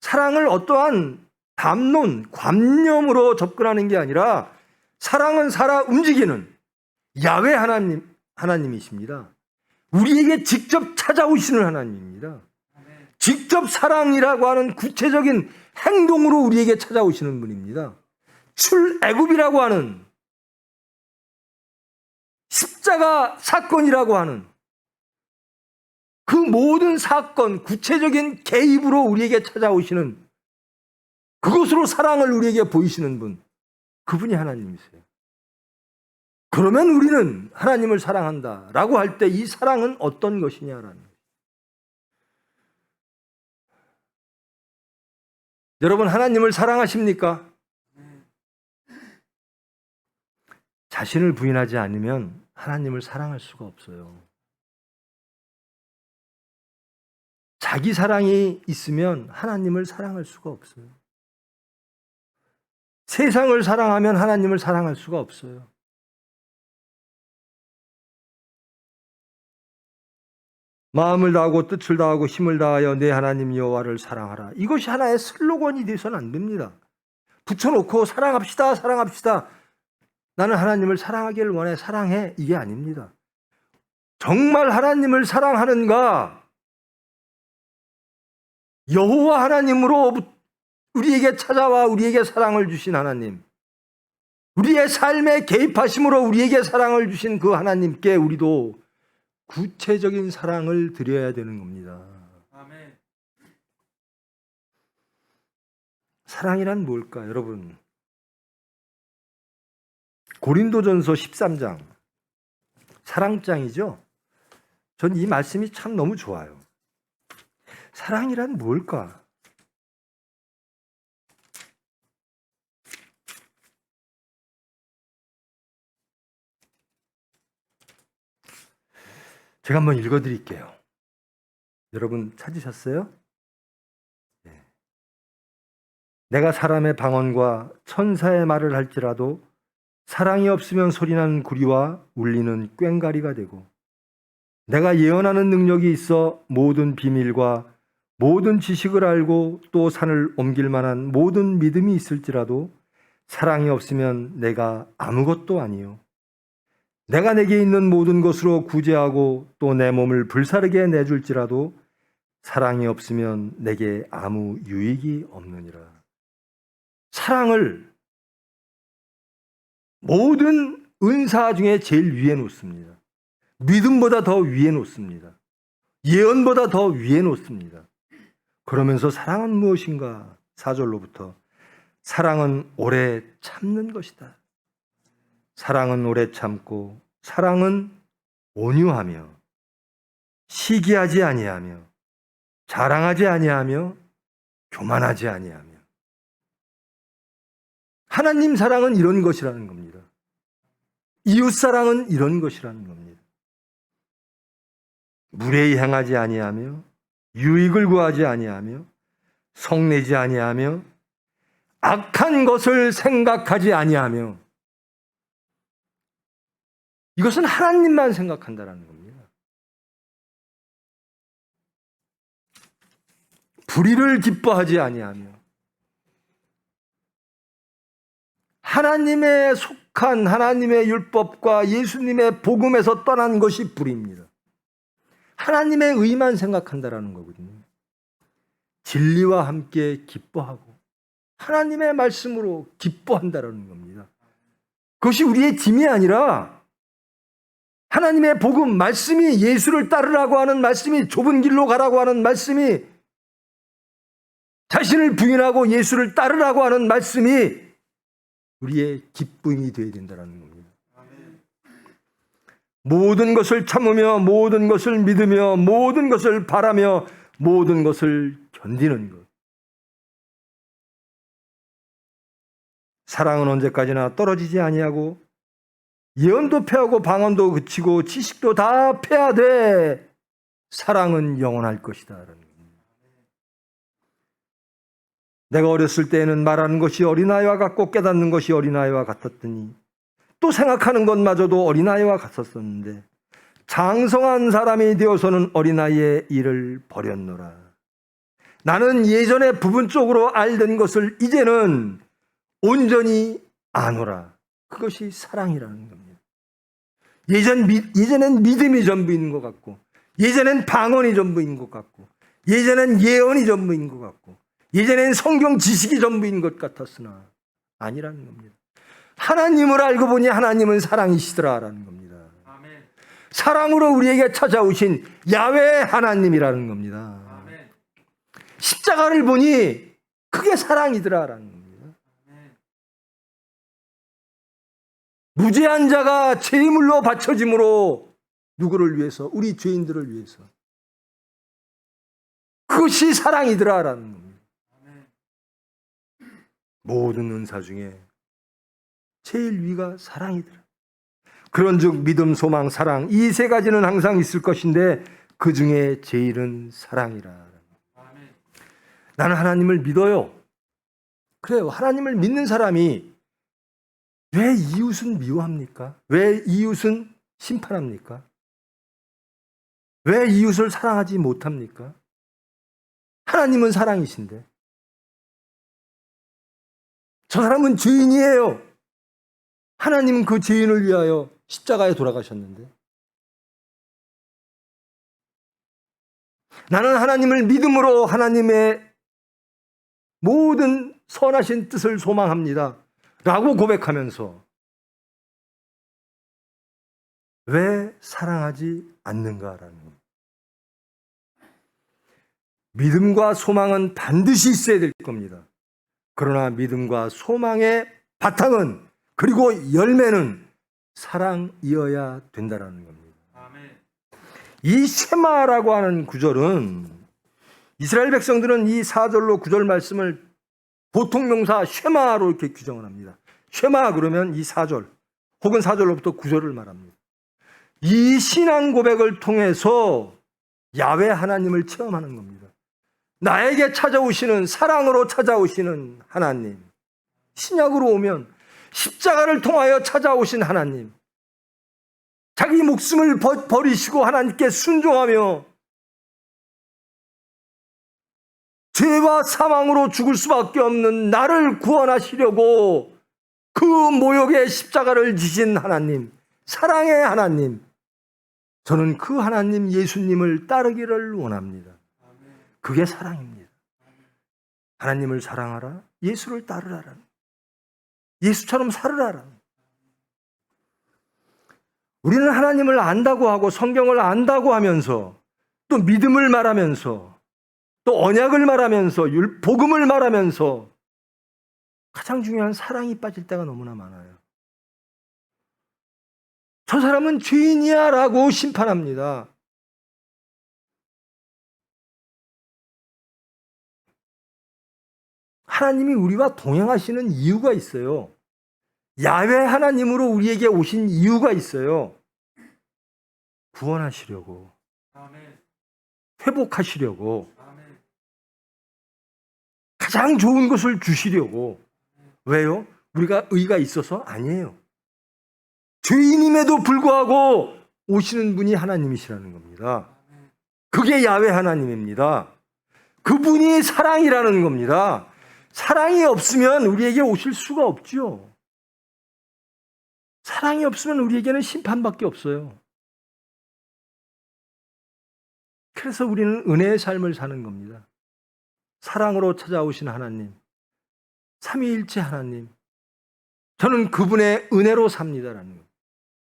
사랑을 어떠한 담론, 관념으로 접근하는 게 아니라 사랑은 살아 움직이는 야훼 하나님이십니다. 우리에게 직접 찾아오시는 하나님입니다. 직접 사랑이라고 하는 구체적인 행동으로 우리에게 찾아오시는 분입니다. 출애굽이라고 하는 십자가 사건이라고 하는 그 모든 사건, 구체적인 개입으로 우리에게 찾아오시는 그것으로 사랑을 우리에게 보이시는 분, 그분이 하나님이세요. 그러면 우리는 하나님을 사랑한다라고 할 때 이 사랑은 어떤 것이냐라는 거예요. 여러분, 하나님을 사랑하십니까? 자신을 부인하지 않으면 하나님을 사랑할 수가 없어요. 자기 사랑이 있으면 하나님을 사랑할 수가 없어요. 세상을 사랑하면 하나님을 사랑할 수가 없어요. 마음을 다하고 뜻을 다하고 힘을 다하여 내 하나님 여호와를 사랑하라. 이것이 하나의 슬로건이 돼서는 안 됩니다. 붙여놓고 사랑합시다, 사랑합시다. 나는 하나님을 사랑하기를 원해, 사랑해. 이게 아닙니다. 정말 하나님을 사랑하는가? 여호와 하나님으로 우리에게 찾아와 우리에게 사랑을 주신 하나님, 우리의 삶에 개입하심으로 우리에게 사랑을 주신 그 하나님께 우리도 구체적인 사랑을 드려야 되는 겁니다. 아멘. 사랑이란 뭘까, 여러분? 고린도전서 13장, 사랑장이죠? 전 이 말씀이 참 너무 좋아요. 사랑이란 뭘까? 제가 한번 읽어드릴게요. 여러분 찾으셨어요? 네. 내가 사람의 방언과 천사의 말을 할지라도 사랑이 없으면 소리나는 구리와 울리는 꽹과리가 되고, 내가 예언하는 능력이 있어 모든 비밀과 모든 지식을 알고 또 산을 옮길 만한 모든 믿음이 있을지라도 사랑이 없으면 내가 아무것도 아니요. 내가 내게 있는 모든 것으로 구제하고 또 내 몸을 불사르게 내줄지라도 사랑이 없으면 내게 아무 유익이 없느니라. 사랑을 모든 은사 중에 제일 위에 놓습니다. 믿음보다 더 위에 놓습니다. 예언보다 더 위에 놓습니다. 그러면서 사랑은 무엇인가? 4절로부터 사랑은 오래 참는 것이다. 사랑은 오래 참고 사랑은 온유하며 시기하지 아니하며 자랑하지 아니하며 교만하지 아니하며. 하나님 사랑은 이런 것이라는 겁니다. 이웃 사랑은 이런 것이라는 겁니다. 무례히 행하지 아니하며 유익을 구하지 아니하며 성내지 아니하며 악한 것을 생각하지 아니하며. 이것은 하나님만 생각한다는 겁니다. 불의를 기뻐하지 아니하며 하나님의 속한 하나님의 율법과 예수님의 복음에서 떠난 것이 불의입니다. 하나님의 의만 생각한다는 거거든요. 진리와 함께 기뻐하고 하나님의 말씀으로 기뻐한다는 겁니다. 그것이 우리의 짐이 아니라 하나님의 복음, 말씀이 예수를 따르라고 하는 말씀이 좁은 길로 가라고 하는 말씀이 자신을 부인하고 예수를 따르라고 하는 말씀이 우리의 기쁨이 되어야 된다는 겁니다. 모든 것을 참으며 모든 것을 믿으며 모든 것을 바라며 모든 것을 견디는 것. 사랑은 언제까지나 떨어지지 아니하고 예언도 패하고 방언도 그치고 지식도 다 패하되 사랑은 영원할 것이다. 내가 어렸을 때에는 말하는 것이 어린아이와 같고 깨닫는 것이 어린아이와 같았더니 또 생각하는 것마저도 어린아이와 같았었는데 장성한 사람이 되어서는 어린아이의 일을 버렸노라. 나는 예전에 부분적으로 알던 것을 이제는 온전히 아노라. 그것이 사랑이라는 겁니다. 예전엔 믿음이 전부인 것 같고, 예전엔 방언이 전부인 것 같고, 예전엔 예언이 전부인 것 같고, 예전엔 성경 지식이 전부인 것 같았으나 아니라는 겁니다. 하나님을 알고 보니 하나님은 사랑이시더라라는 겁니다. 아멘. 사랑으로 우리에게 찾아오신 야훼 하나님이라는 겁니다. 아멘. 십자가를 보니 그게 사랑이더라라는 겁니다. 무죄한 자가 제물로 바쳐짐으로 누구를 위해서? 우리 죄인들을 위해서. 그것이 사랑이더라라는 겁니다. 모든 은사 중에 제일 위가 사랑이더라. 그런즉 믿음, 소망, 사랑 이 세 가지는 항상 있을 것인데 그 중에 제일은 사랑이라. 나는 하나님을 믿어요. 그래요. 하나님을 믿는 사람이 왜 이웃은 미워합니까? 왜 이웃은 심판합니까? 왜 이웃을 사랑하지 못합니까? 하나님은 사랑이신데. 저 사람은 죄인이에요. 하나님은 그 죄인을 위하여 십자가에 돌아가셨는데. 나는 하나님을 믿음으로 하나님의 모든 선하신 뜻을 소망합니다. 라고 고백하면서 왜 사랑하지 않는가라는 겁니다. 믿음과 소망은 반드시 있어야 될 겁니다. 그러나 믿음과 소망의 바탕은 그리고 열매는 사랑이어야 된다라는 겁니다. 아멘. 이 쉐마라고 하는 구절은 이스라엘 백성들은 이 4절로 9절 말씀을 보통 명사 쉐마로 이렇게 규정을 합니다. 쉐마 그러면 이 4절 혹은 4절로부터 9절을 말합니다. 이 신앙 고백을 통해서 야훼 하나님을 체험하는 겁니다. 나에게 찾아오시는 사랑으로 찾아오시는 하나님. 신약으로 오면 십자가를 통하여 찾아오신 하나님. 자기 목숨을 버리시고 하나님께 순종하며 죄와 사망으로 죽을 수밖에 없는 나를 구원하시려고 그 모욕의 십자가를 지신 하나님, 사랑의 하나님. 저는 그 하나님 예수님을 따르기를 원합니다. 그게 사랑입니다. 하나님을 사랑하라, 예수를 따르라. 예수처럼 살으라. 우리는 하나님을 안다고 하고 성경을 안다고 하면서 또 믿음을 말하면서 또 언약을 말하면서 복음을 말하면서 가장 중요한 사랑이 빠질 때가 너무나 많아요. 저 사람은 죄인이야 라고 심판합니다. 하나님이 우리와 동행하시는 이유가 있어요. 야훼 하나님으로 우리에게 오신 이유가 있어요. 구원하시려고, 아멘. 회복하시려고, 아멘. 가장 좋은 것을 주시려고. 왜요? 우리가 의가 있어서? 아니에요. 죄인임에도 불구하고 오시는 분이 하나님이시라는 겁니다. 그게 야훼 하나님입니다. 그분이 사랑이라는 겁니다. 사랑이 없으면 우리에게 오실 수가 없죠. 사랑이 없으면 우리에게는 심판밖에 없어요. 그래서 우리는 은혜의 삶을 사는 겁니다. 사랑으로 찾아오신 하나님, 삼위일체 하나님, 저는 그분의 은혜로 삽니다라는 거예요.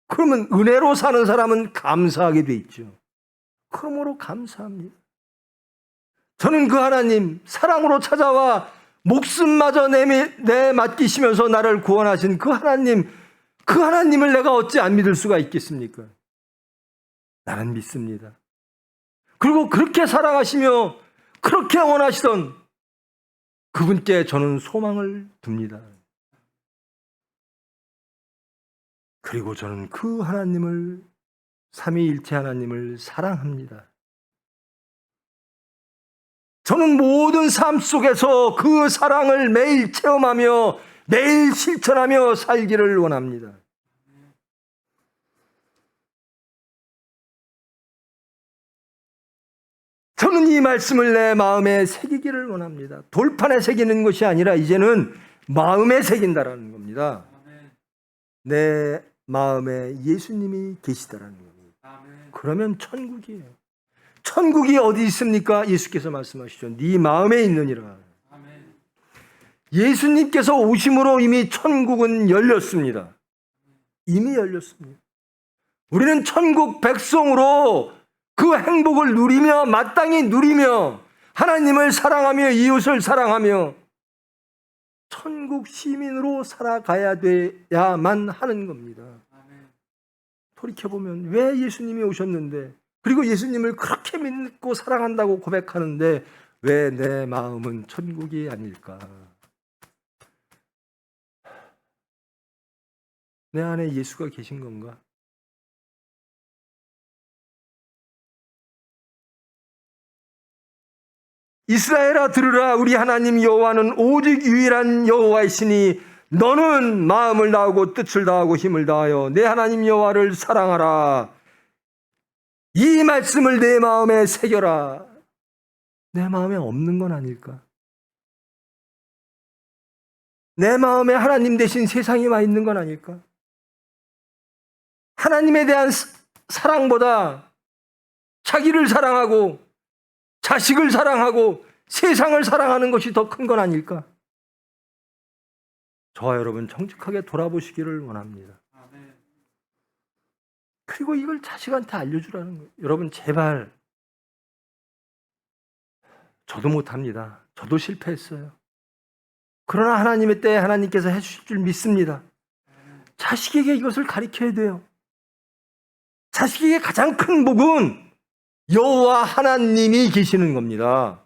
그러면 은혜로 사는 사람은 감사하게 돼 있죠. 그러므로 감사합니다. 저는 그 하나님, 사랑으로 찾아와 목숨마저 내 맡기시면서 나를 구원하신 그 하나님을 내가 어찌 안 믿을 수가 있겠습니까? 나는 믿습니다. 그리고 그렇게 사랑하시며 그렇게 원하시던 그분께 저는 소망을 둡니다. 그리고 저는 그 하나님을, 삼위일체 하나님을 사랑합니다. 저는 모든 삶 속에서 그 사랑을 매일 체험하며 매일 실천하며 살기를 원합니다. 저는 이 말씀을 내 마음에 새기기를 원합니다. 돌판에 새기는 것이 아니라 이제는 마음에 새긴다라는 겁니다. 내 마음에 예수님이 계시다라는 겁니다. 그러면 천국이에요. 천국이 어디 있습니까? 예수께서 말씀하시죠. 네 마음에 있느니라. 예수님께서 오심으로 이미 천국은 열렸습니다. 이미 열렸습니다. 우리는 천국 백성으로 그 행복을 누리며 마땅히 누리며 하나님을 사랑하며 이웃을 사랑하며 천국 시민으로 살아가야 돼야만 하는 겁니다. 돌이켜보면 왜 예수님이 오셨는데, 그리고 예수님을 그렇게 믿고 사랑한다고 고백하는데 왜 내 마음은 천국이 아닐까? 내 안에 예수가 계신 건가? 이스라엘아 들으라, 우리 하나님 여호와는 오직 유일한 여호와이시니 너는 마음을 다하고 뜻을 다하고 힘을 다하여 내 하나님 여호와를 사랑하라. 이 말씀을 내 마음에 새겨라. 내 마음에 없는 건 아닐까? 내 마음에 하나님 대신 세상이 와 있는 건 아닐까? 하나님에 대한 사랑보다 자기를 사랑하고 자식을 사랑하고 세상을 사랑하는 것이 더 큰 건 아닐까? 저와 여러분 정직하게 돌아보시기를 원합니다. 그리고 이걸 자식한테 알려주라는 거예요. 여러분 제발, 저도 못합니다. 저도 실패했어요. 그러나 하나님의 때에 하나님께서 해주실 줄 믿습니다. 자식에게 이것을 가르쳐야 돼요. 자식에게 가장 큰 복은 여호와 하나님이 계시는 겁니다.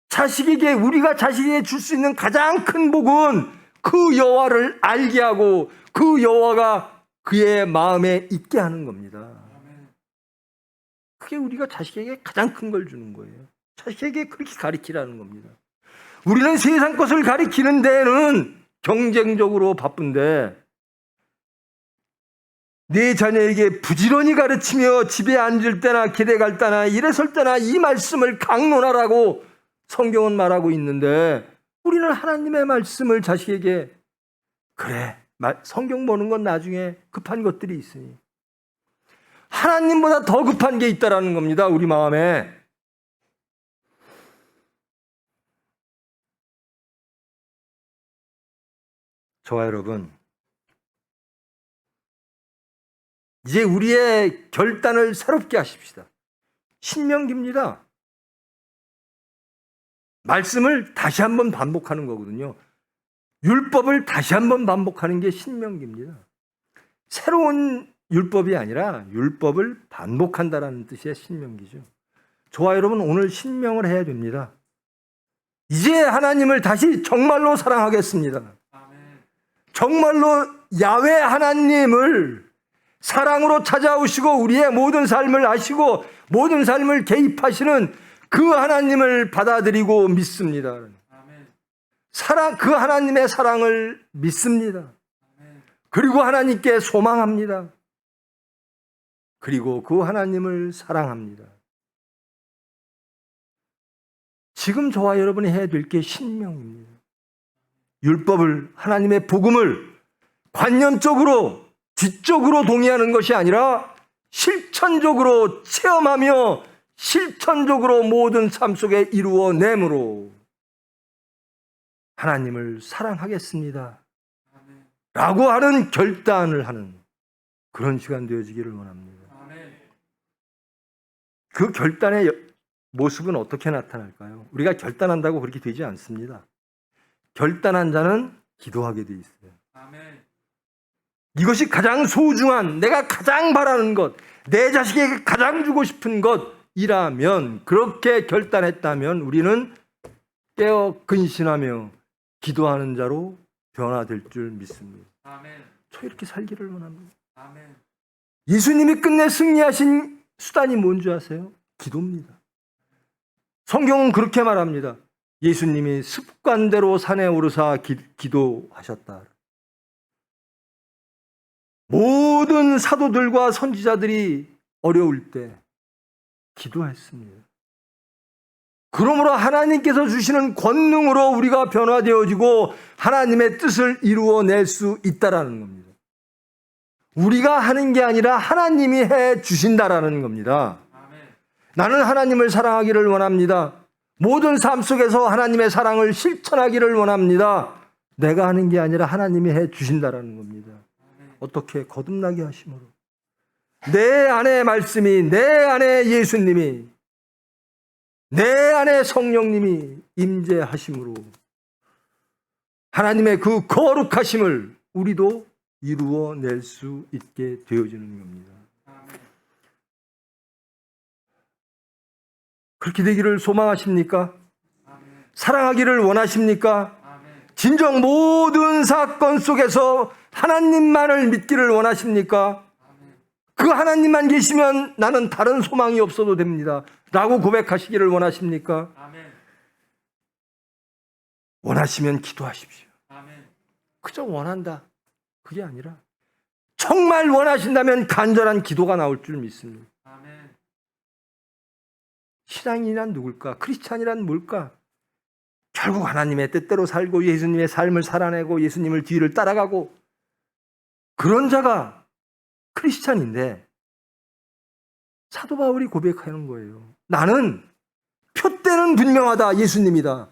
자식에게, 우리가 자식에게 줄 수 있는 가장 큰 복은 그 여호와를 알게 하고 그 여호와가 그의 마음에 있게 하는 겁니다. 그게 우리가 자식에게 가장 큰 걸 주는 거예요. 자식에게 그렇게 가르치라는 겁니다. 우리는 세상 것을 가르치는 데는 경쟁적으로 바쁜데 내 자녀에게 부지런히 가르치며 집에 앉을 때나 길에 갈 때나 일에 설 때나 이 말씀을 강론하라고 성경은 말하고 있는데, 우리는 하나님의 말씀을 자식에게, 그래, 성경 보는 건 나중에 급한 것들이 있으니, 하나님보다 더 급한 게 있다라는 겁니다. 우리 마음에. 저와 여러분, 이제 우리의 결단을 새롭게 하십시다. 신명기입니다. 말씀을 다시 한번 반복하는 거거든요. 율법을 다시 한번 반복하는 게 신명기입니다. 새로운 율법이 아니라 율법을 반복한다라는 뜻의 신명기죠. 저와 여러분 오늘 신명을 해야 됩니다. 이제 하나님을 다시 정말로 사랑하겠습니다. 정말로 야훼 하나님을 사랑으로 찾아오시고 우리의 모든 삶을 아시고 모든 삶을 개입하시는 그 하나님을 받아들이고 믿습니다. 그 하나님의 사랑을 믿습니다. 그리고 하나님께 소망합니다. 그리고 그 하나님을 사랑합니다. 지금 저와 여러분이 해야 될 게 신명입니다. 율법을, 하나님의 복음을 관념적으로, 지적으로 동의하는 것이 아니라 실천적으로 체험하며 실천적으로 모든 삶 속에 이루어내므로 하나님을 사랑하겠습니다 라고 하는 결단을 하는 그런 시간 되어지기를 원합니다. 그 결단의 모습은 어떻게 나타날까요? 우리가 결단한다고 그렇게 되지 않습니다. 결단한 자는 기도하게 돼 있어요. 이것이 가장 소중한, 내가 가장 바라는 것, 내 자식에게 가장 주고 싶은 것이라면, 그렇게 결단했다면 우리는 깨어 근신하며 기도하는 자로 변화될 줄 믿습니다. 저 이렇게 살기를 원합니다. 예수님이 끝내 승리하신 수단이 뭔지 아세요? 기도입니다. 성경은 그렇게 말합니다. 예수님이 습관대로 산에 오르사 기도하셨다. 모든 사도들과 선지자들이 어려울 때 기도했습니다. 그러므로 하나님께서 주시는 권능으로 우리가 변화되어지고 하나님의 뜻을 이루어낼 수 있다라는 겁니다. 우리가 하는 게 아니라 하나님이 해 주신다라는 겁니다. 나는 하나님을 사랑하기를 원합니다. 모든 삶 속에서 하나님의 사랑을 실천하기를 원합니다. 내가 하는 게 아니라 하나님이 해 주신다라는 겁니다. 어떻게? 거듭나게 하심으로. 내 안에 말씀이, 내 안에 예수님이, 내 안에 성령님이 임재하심으로 하나님의 그 거룩하심을 우리도 이루어낼 수 있게 되어지는 겁니다. 그렇게 되기를 소망하십니까? 사랑하기를 원하십니까? 진정 모든 사건 속에서 하나님만을 믿기를 원하십니까? 그 하나님만 계시면 나는 다른 소망이 없어도 됩니다 라고 고백하시기를 원하십니까? 원하시면 기도하십시오. 그저 원한다, 그게 아니라 정말 원하신다면 간절한 기도가 나올 줄 믿습니다. 신앙인이란 누굴까? 크리스찬이란 뭘까? 결국 하나님의 뜻대로 살고 예수님의 삶을 살아내고 예수님을 뒤를 따라가고 그런 자가 크리스찬인데, 사도 바울이 고백하는 거예요. 나는 표대는 분명하다, 예수님이다.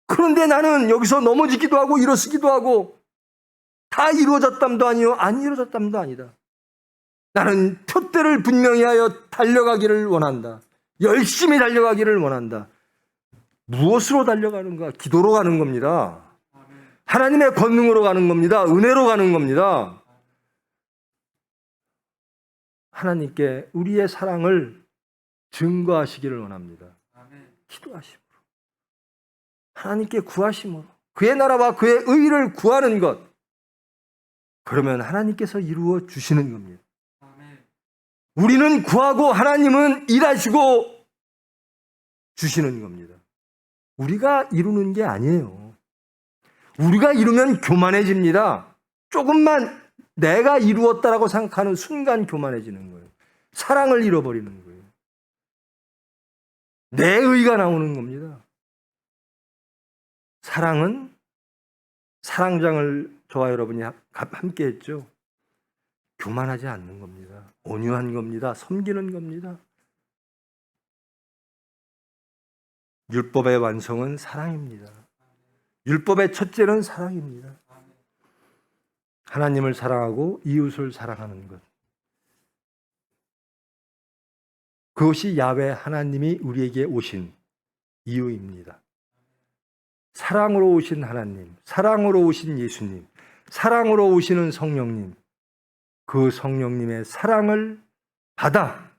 그런데 나는 여기서 넘어지기도 하고 일어서기도 하고 다 이루어졌담도 아니요 안 이루어졌담도 아니다. 나는 표대를 분명히 하여 달려가기를 원한다. 열심히 달려가기를 원한다. 무엇으로 달려가는가? 기도로 가는 겁니다. 하나님의 권능으로 가는 겁니다. 은혜로 가는 겁니다. 하나님께 우리의 사랑을 증거하시기를 원합니다. 기도하심으로, 하나님께 구하심으로, 그의 나라와 그의 의를 구하는 것, 그러면 하나님께서 이루어 주시는 겁니다. 우리는 구하고 하나님은 일하시고 주시는 겁니다. 우리가 이루는 게 아니에요. 우리가 이루면 교만해집니다. 조금만 내가 이루었다라고 생각하는 순간 교만해지는 거예요. 사랑을 잃어버리는 거예요. 내 의가 나오는 겁니다. 사랑은, 사랑장을 저와 여러분이 함께 했죠. 교만하지 않는 겁니다. 온유한 겁니다. 섬기는 겁니다. 율법의 완성은 사랑입니다. 율법의 첫째는 사랑입니다. 하나님을 사랑하고 이웃을 사랑하는 것. 그것이 야훼 하나님이 우리에게 오신 이유입니다. 사랑으로 오신 하나님, 사랑으로 오신 예수님, 사랑으로 오시는 성령님, 그 성령님의 사랑을 받아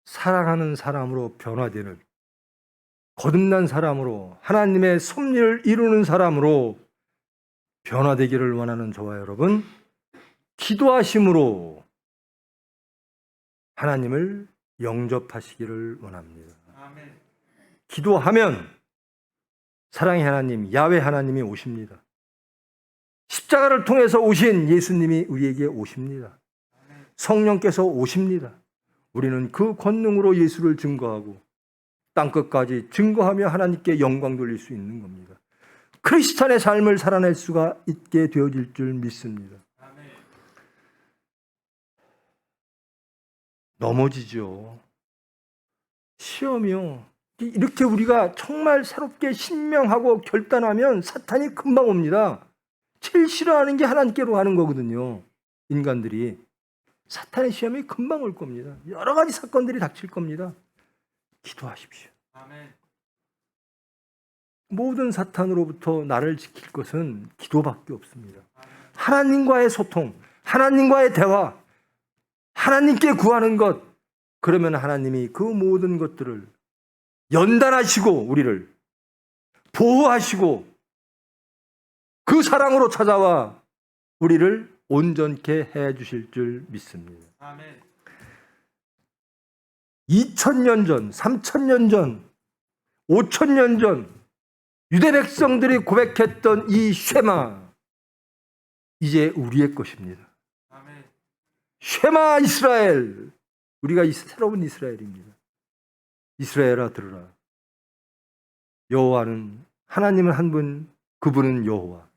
사랑하는 사람으로 변화되는, 거듭난 사람으로, 하나님의 섭리를 이루는 사람으로 변화되기를 원하는 저와 여러분, 기도하심으로 하나님을 영접하시기를 원합니다. 기도하면 사랑의 하나님, 야훼 하나님이 오십니다. 십자가를 통해서 오신 예수님이 우리에게 오십니다. 성령께서 오십니다. 우리는 그 권능으로 예수를 증거하고 땅끝까지 증거하며 하나님께 영광 돌릴 수 있는 겁니다. 크리스찬의 삶을 살아낼 수가 있게 되어질 줄 믿습니다. 넘어지죠. 시험이요. 이렇게 우리가 정말 새롭게 신명하고 결단하면 사탄이 금방 옵니다. 제일 싫어하는 게 하나님께로 가는 거거든요. 인간들이. 사탄의 시험이 금방 올 겁니다. 여러 가지 사건들이 닥칠 겁니다. 기도하십시오. 모든 사탄으로부터 나를 지킬 것은 기도밖에 없습니다. 하나님과의 소통, 하나님과의 대화, 하나님께 구하는 것, 그러면 하나님이 그 모든 것들을 연단하시고 우리를 보호하시고 그 사랑으로 찾아와 우리를 온전케 해 주실 줄 믿습니다. 2000년 전, 3000년 전 5,000년 전 유대 백성들이 고백했던 이 쉐마, 이제 우리의 것입니다. 쉐마 이스라엘, 우리가 새로운 이스라엘입니다. 이스라엘아 들으라. 여호와는, 하나님은 한 분, 그분은 여호와.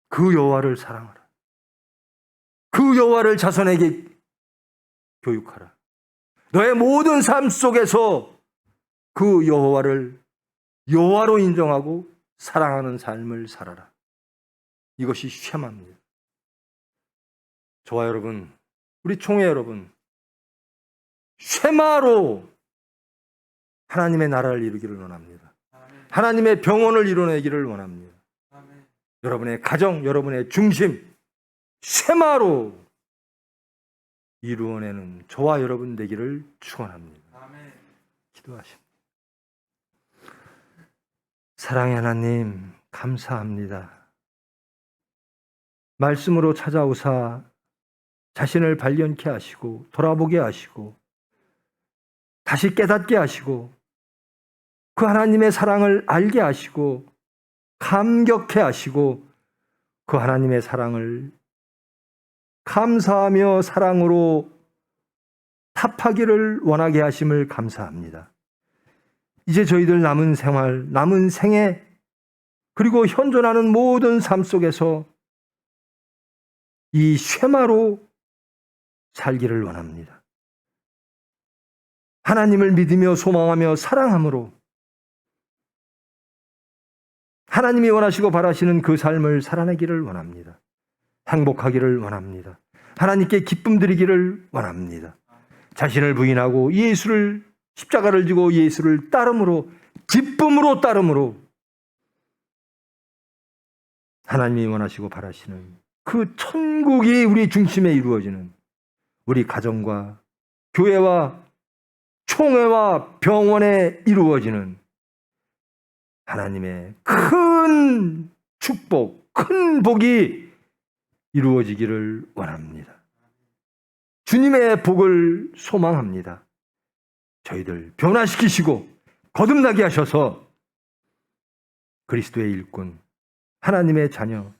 그 여호와를 사랑하라. 그 여호와를 자손에게 교육하라. 너의 모든 삶 속에서 그 여호와를 여호와로 인정하고 사랑하는 삶을 살아라. 이것이 쉐마입니다. 저와 여러분, 우리 총회 여러분, 쉐마로 하나님의 나라를 이루기를 원합니다. 하나님의 병원을 이뤄내기를 원합니다. 여러분의 가정, 여러분의 중심, 쉐마로 이루어내는 저와 여러분 되기를 축원합니다. 기도하십니다. 사랑의 하나님, 감사합니다. 말씀으로 찾아오사 자신을 발견케 하시고 돌아보게 하시고 다시 깨닫게 하시고 그 하나님의 사랑을 알게 하시고 감격해 하시고 그 하나님의 사랑을 감사하며 사랑으로 답하기를 원하게 하심을 감사합니다. 이제 저희들 남은 생활, 남은 생애, 그리고 현존하는 모든 삶 속에서 이 쉐마로 살기를 원합니다. 하나님을 믿으며 소망하며 사랑함으로 하나님이 원하시고 바라시는 그 삶을 살아내기를 원합니다. 행복하기를 원합니다. 하나님께 기쁨 드리기를 원합니다. 자신을 부인하고 예수를, 십자가를 지고 예수를 따름으로, 기쁨으로 따름으로 하나님이 원하시고 바라시는 그 천국이 우리 중심에 이루어지는 우리 가정과 교회와 총회와 병원에 이루어지는 하나님의 큰 축복, 큰 복이 이루어지기를 원합니다. 주님의 복을 소망합니다. 저희들 변화시키시고 거듭나게 하셔서 그리스도의 일꾼, 하나님의 자녀,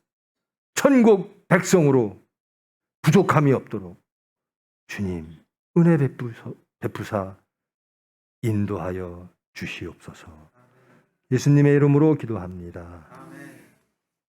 천국 백성으로 부족함이 없도록 주님 은혜 베푸사 인도하여 주시옵소서. 예수님의 이름으로 기도합니다. 아멘.